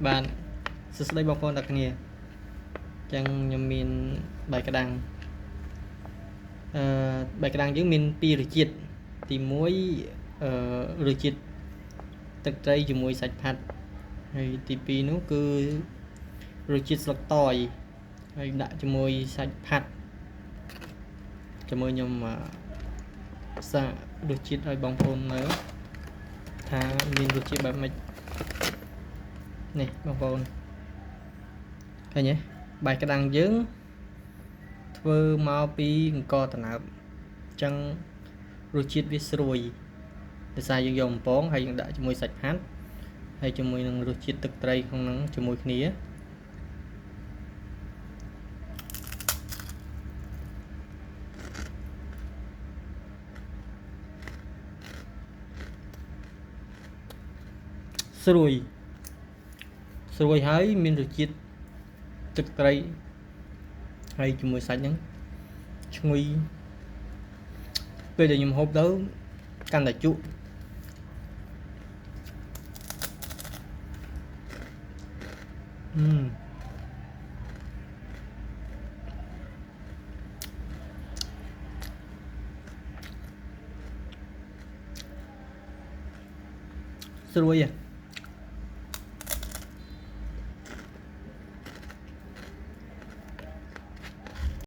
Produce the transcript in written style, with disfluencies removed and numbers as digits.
បានសួស្តីបងប្អូនទាំងគ្នាចឹងខ្ញុំមានបាយក្តាំងបាយក្តាំងយើងមាន2រសជាតិទី1រសជាតិទឹកត្រីជាមួយសាច់ផាត់ហើយទី2នោះគឺរសជាតិស្លឹកតយហើយដាក់ជាមួយសាច់ផាត់ជាមួយខ្ញុំសាករសជាតិឲ្យបងប្អូនមើលថាមានរសជាតិបែបម៉េចនេះបងប្អូនឃើញទេបាយក្តាំងយើងធ្វើមកពីអង្ករត្នោតអញ្ចឹងរសជាតិវាស្រួយដោយសារយើងយកបំពងហើយយើងដាក់ជាមួយសាច់ផាត់ហើយជាមួយនឹងរសជាតិទឹកត្រីក្នុងហ្នឹងជាមួយគ្នាស្រួយហើយមានរសជាតិទឹកត្រីហើយជាមួយសាច់ហ្នឹងឈ្ងុយពេលដែលខ្ញុំហូបទៅកាន់តែជក់ស្រួយ